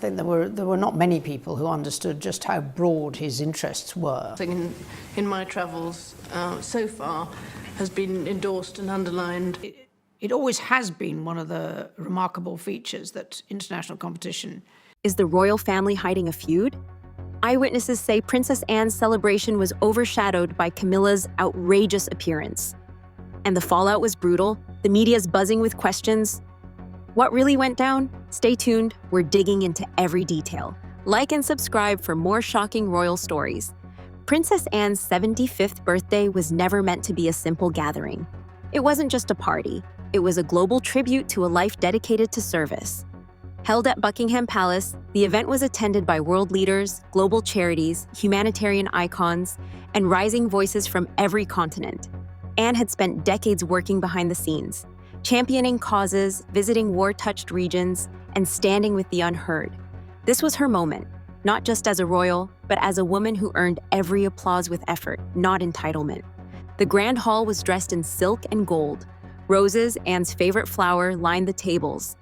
think there were not many people who understood just how broad his interests were. In my travels so far has been endorsed and underlined. It always has been one of the remarkable features that international competition. Is the royal family hiding a feud? Eyewitnesses say Princess Anne's celebration was overshadowed by Camilla's outrageous appearance. And the fallout was brutal, the media's buzzing with questions. What really went down? Stay tuned, we're digging into every detail. Like and subscribe for more shocking royal stories. Princess Anne's 75th birthday was never meant to be a simple gathering. It wasn't just a party, it was a global tribute to a life dedicated to service. Held at Buckingham Palace, the event was attended by world leaders, global charities, humanitarian icons, and rising voices from every continent. Anne had spent decades working behind the scenes, championing causes, visiting war-touched regions, and standing with the unheard. This was her moment, not just as a royal, but as a woman who earned every applause with effort, not entitlement. The Grand Hall was dressed in silk and gold. Roses, Anne's favorite flower, lined the tables.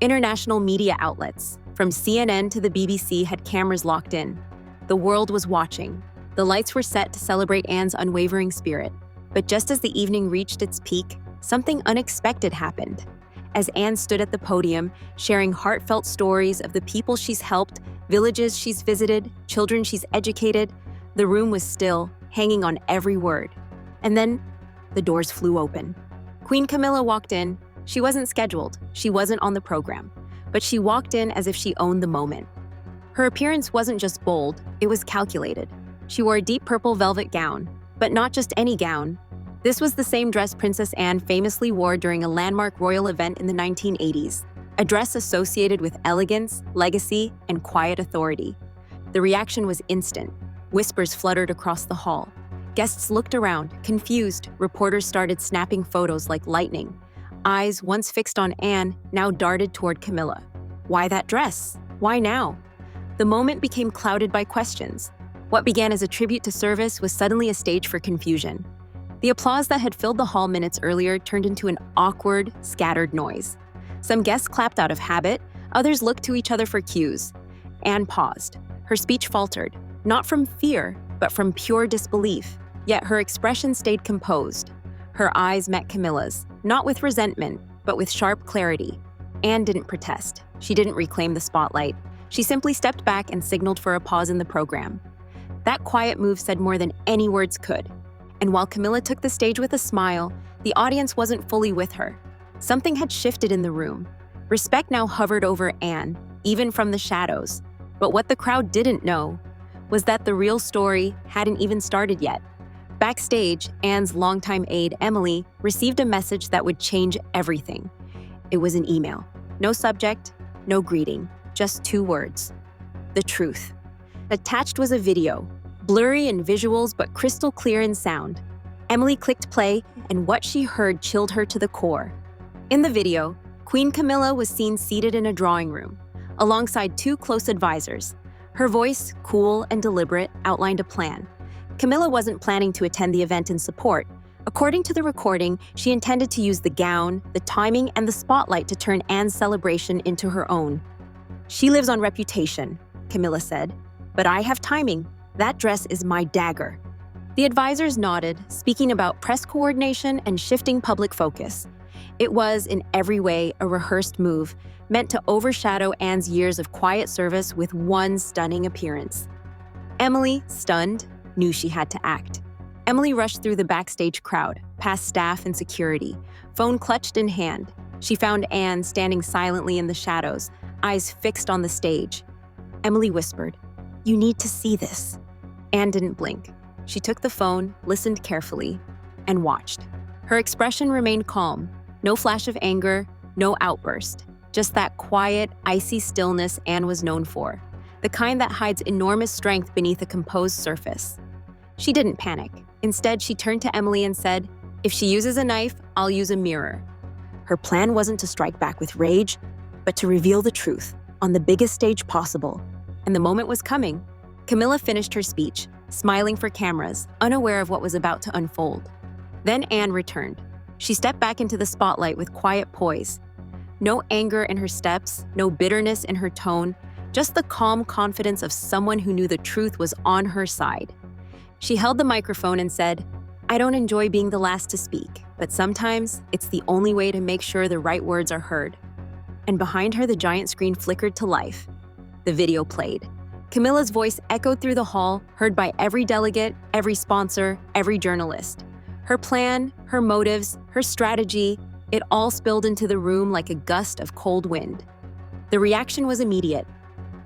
International media outlets, from CNN to the BBC, had cameras locked in. The world was watching. The lights were set to celebrate Anne's unwavering spirit. But just as the evening reached its peak, something unexpected happened. As Anne stood at the podium, sharing heartfelt stories of the people she's helped, villages she's visited, children she's educated, the room was still, hanging on every word. And then, the doors flew open. Queen Camilla walked in. She wasn't scheduled, she wasn't on the program, but she walked in as if she owned the moment. Her appearance wasn't just bold, it was calculated. She wore a deep purple velvet gown, but not just any gown. This was the same dress Princess Anne famously wore during a landmark royal event in the 1980s, a dress associated with elegance, legacy, and quiet authority. The reaction was instant. Whispers fluttered across the hall. Guests looked around, confused. Reporters started snapping photos like lightning. Eyes, once fixed on Anne, now darted toward Camilla. Why that dress? Why now? The moment became clouded by questions. What began as a tribute to service was suddenly a stage for confusion. The applause that had filled the hall minutes earlier turned into an awkward, scattered noise. Some guests clapped out of habit, others looked to each other for cues. Anne paused. Her speech faltered, not from fear, but from pure disbelief. Yet her expression stayed composed. Her eyes met Camilla's, not with resentment, but with sharp clarity. Anne didn't protest. She didn't reclaim the spotlight. She simply stepped back and signaled for a pause in the program. That quiet move said more than any words could. And while Camilla took the stage with a smile, the audience wasn't fully with her. Something had shifted in the room. Respect now hovered over Anne, even from the shadows. But what the crowd didn't know was that the real story hadn't even started yet. Backstage, Anne's longtime aide, Emily, received a message that would change everything. It was an email. No subject, no greeting, just 2 words. The truth. Attached was a video, blurry in visuals but crystal clear in sound. Emily clicked play, and what she heard chilled her to the core. In the video, Queen Camilla was seen seated in a drawing room, alongside 2 close advisors. Her voice, cool and deliberate, outlined a plan. Camilla wasn't planning to attend the event in support. According to the recording, she intended to use the gown, the timing, and the spotlight to turn Anne's celebration into her own. "She lives on reputation," Camilla said. "But I have timing. That dress is my dagger." The advisors nodded, speaking about press coordination and shifting public focus. It was, in every way, a rehearsed move, meant to overshadow Anne's years of quiet service with one stunning appearance. Emily, stunned, knew she had to act. Emily rushed through the backstage crowd, past staff and security, phone clutched in hand. She found Anne standing silently in the shadows, eyes fixed on the stage. Emily whispered, "You need to see this." Anne didn't blink. She took the phone, listened carefully, and watched. Her expression remained calm. No flash of anger, no outburst. Just that quiet, icy stillness Anne was known for. The kind that hides enormous strength beneath a composed surface. She didn't panic. Instead, she turned to Emily and said, "If she uses a knife, I'll use a mirror." Her plan wasn't to strike back with rage, but to reveal the truth on the biggest stage possible. And the moment was coming. Camilla finished her speech, smiling for cameras, unaware of what was about to unfold. Then Anne returned. She stepped back into the spotlight with quiet poise. No anger in her steps, no bitterness in her tone, just the calm confidence of someone who knew the truth was on her side. She held the microphone and said, "I don't enjoy being the last to speak, but sometimes it's the only way to make sure the right words are heard." And behind her, the giant screen flickered to life. The video played. Camilla's voice echoed through the hall, heard by every delegate, every sponsor, every journalist. Her plan, her motives, her strategy, it all spilled into the room like a gust of cold wind. The reaction was immediate.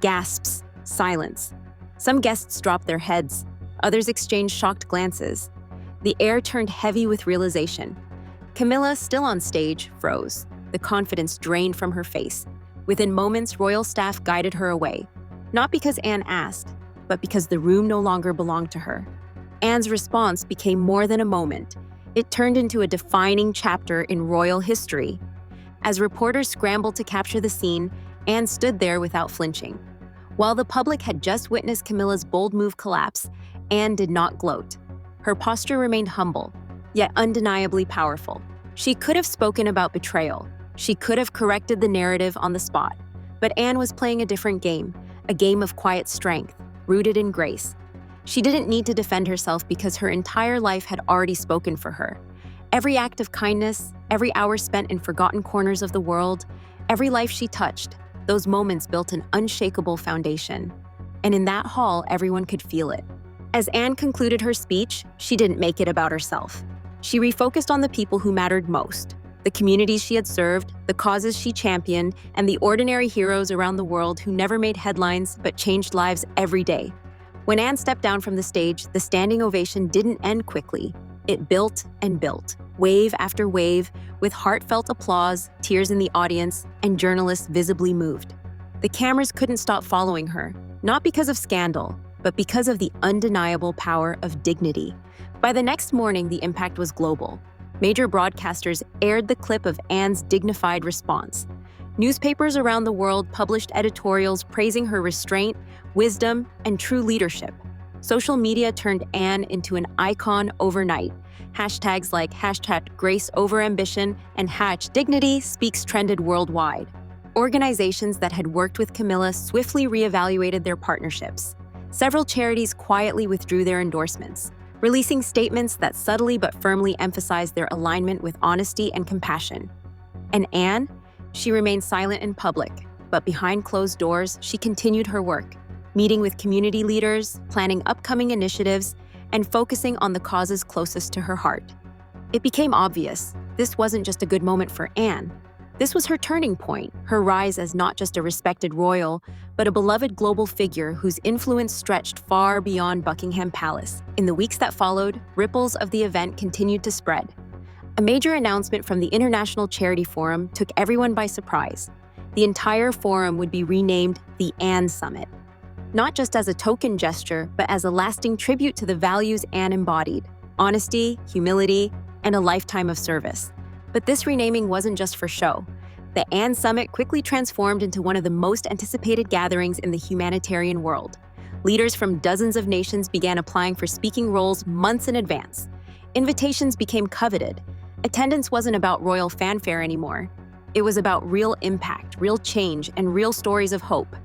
Gasps, silence. Some guests dropped their heads. Others exchanged shocked glances. The air turned heavy with realization. Camilla, still on stage, froze. The confidence drained from her face. Within moments, royal staff guided her away. Not because Anne asked, but because the room no longer belonged to her. Anne's response became more than a moment. It turned into a defining chapter in royal history. As reporters scrambled to capture the scene, Anne stood there without flinching. While the public had just witnessed Camilla's bold move collapse, Anne did not gloat. Her posture remained humble, yet undeniably powerful. She could have spoken about betrayal. She could have corrected the narrative on the spot. But Anne was playing a different game, a game of quiet strength, rooted in grace. She didn't need to defend herself because her entire life had already spoken for her. Every act of kindness, every hour spent in forgotten corners of the world, every life she touched, those moments built an unshakable foundation. And in that hall, everyone could feel it. As Anne concluded her speech, she didn't make it about herself. She refocused on the people who mattered most, the communities she had served, the causes she championed, and the ordinary heroes around the world who never made headlines but changed lives every day. When Anne stepped down from the stage, the standing ovation didn't end quickly. It built and built, wave after wave, with heartfelt applause, tears in the audience, and journalists visibly moved. The cameras couldn't stop following her, not because of scandal, but because of the undeniable power of dignity. By the next morning, the impact was global. Major broadcasters aired the clip of Anne's dignified response. Newspapers around the world published editorials praising her restraint, wisdom, and true leadership. Social media turned Anne into an icon overnight. Hashtags like #GraceOverAmbition and #DignitySpeaks trended worldwide. Organizations that had worked with Camilla swiftly reevaluated their partnerships. Several charities quietly withdrew their endorsements, releasing statements that subtly but firmly emphasized their alignment with honesty and compassion. And Anne? She remained silent in public, but behind closed doors, she continued her work, meeting with community leaders, planning upcoming initiatives, and focusing on the causes closest to her heart. It became obvious this wasn't just a good moment for Anne. This was her turning point, her rise as not just a respected royal, but a beloved global figure whose influence stretched far beyond Buckingham Palace. In the weeks that followed, ripples of the event continued to spread. A major announcement from the International Charity Forum took everyone by surprise. The entire forum would be renamed the Anne Summit, not just as a token gesture, but as a lasting tribute to the values Anne embodied: honesty, humility, and a lifetime of service. But this renaming wasn't just for show. The Anne Summit quickly transformed into one of the most anticipated gatherings in the humanitarian world. Leaders from dozens of nations began applying for speaking roles months in advance. Invitations became coveted. Attendance wasn't about royal fanfare anymore. It was about real impact, real change, and real stories of hope.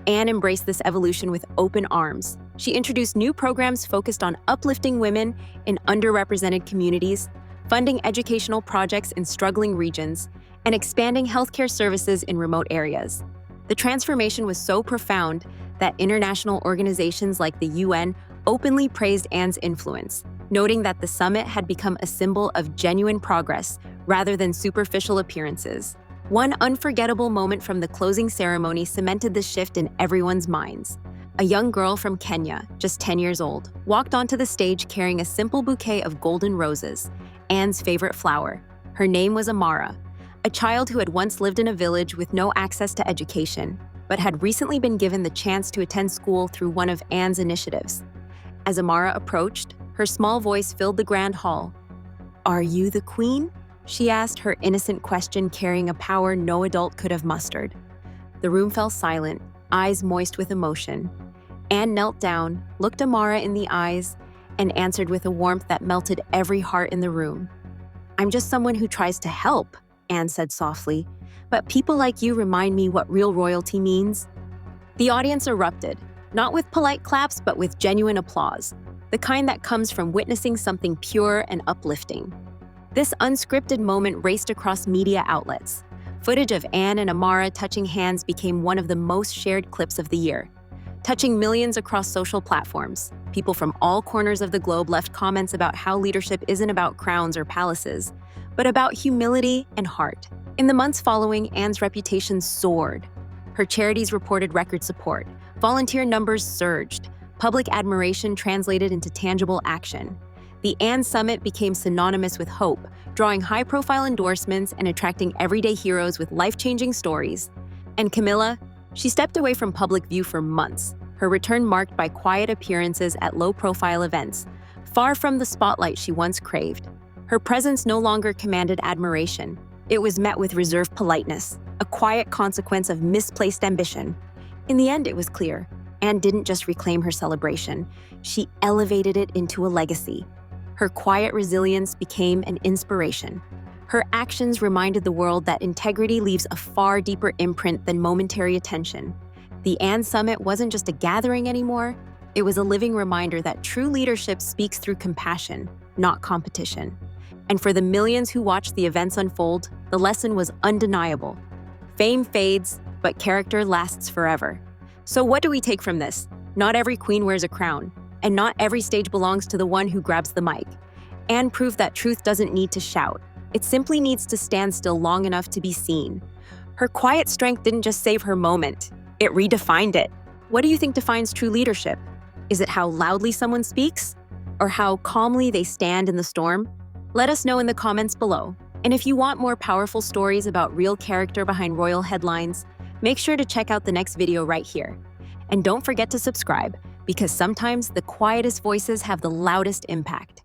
Anne embraced this evolution with open arms. She introduced new programs focused on uplifting women in underrepresented communities, funding educational projects in struggling regions, and expanding healthcare services in remote areas. The transformation was so profound that international organizations like the UN openly praised Anne's influence, noting that the summit had become a symbol of genuine progress rather than superficial appearances. One unforgettable moment from the closing ceremony cemented the shift in everyone's minds. A young girl from Kenya, just 10 years old, walked onto the stage carrying a simple bouquet of golden roses, Anne's favorite flower. Her name was Amara, a child who had once lived in a village with no access to education, but had recently been given the chance to attend school through one of Anne's initiatives. As Amara approached, her small voice filled the grand hall. "Are you the queen?" she asked, her innocent question carrying a power no adult could have mustered. The room fell silent, eyes moist with emotion. Anne knelt down, looked Amara in the eyes, and answered with a warmth that melted every heart in the room. "I'm just someone who tries to help," Anne said softly, "but people like you remind me what real royalty means." The audience erupted, not with polite claps, but with genuine applause, the kind that comes from witnessing something pure and uplifting. This unscripted moment raced across media outlets. Footage of Anne and Amara touching hands became one of the most shared clips of the year, touching millions across social platforms. People from all corners of the globe left comments about how leadership isn't about crowns or palaces, but about humility and heart. In the months following, Anne's reputation soared. Her charities reported record support, volunteer numbers surged, public admiration translated into tangible action. The Anne Summit became synonymous with hope, drawing high-profile endorsements and attracting everyday heroes with life-changing stories. And Camilla, she stepped away from public view for months, her return marked by quiet appearances at low-profile events, far from the spotlight she once craved. Her presence no longer commanded admiration. It was met with reserved politeness, a quiet consequence of misplaced ambition. In the end, it was clear. Anne didn't just reclaim her celebration, she elevated it into a legacy. Her quiet resilience became an inspiration. Her actions reminded the world that integrity leaves a far deeper imprint than momentary attention. The Anne Summit wasn't just a gathering anymore, it was a living reminder that true leadership speaks through compassion, not competition. And for the millions who watched the events unfold, the lesson was undeniable. Fame fades, but character lasts forever. So what do we take from this? Not every queen wears a crown, and not every stage belongs to the one who grabs the mic. Anne proved that truth doesn't need to shout. It simply needs to stand still long enough to be seen. Her quiet strength didn't just save her moment, it redefined it. What do you think defines true leadership? Is it how loudly someone speaks? Or how calmly they stand in the storm? Let us know in the comments below. And if you want more powerful stories about real character behind royal headlines, make sure to check out the next video right here. And don't forget to subscribe, because sometimes the quietest voices have the loudest impact.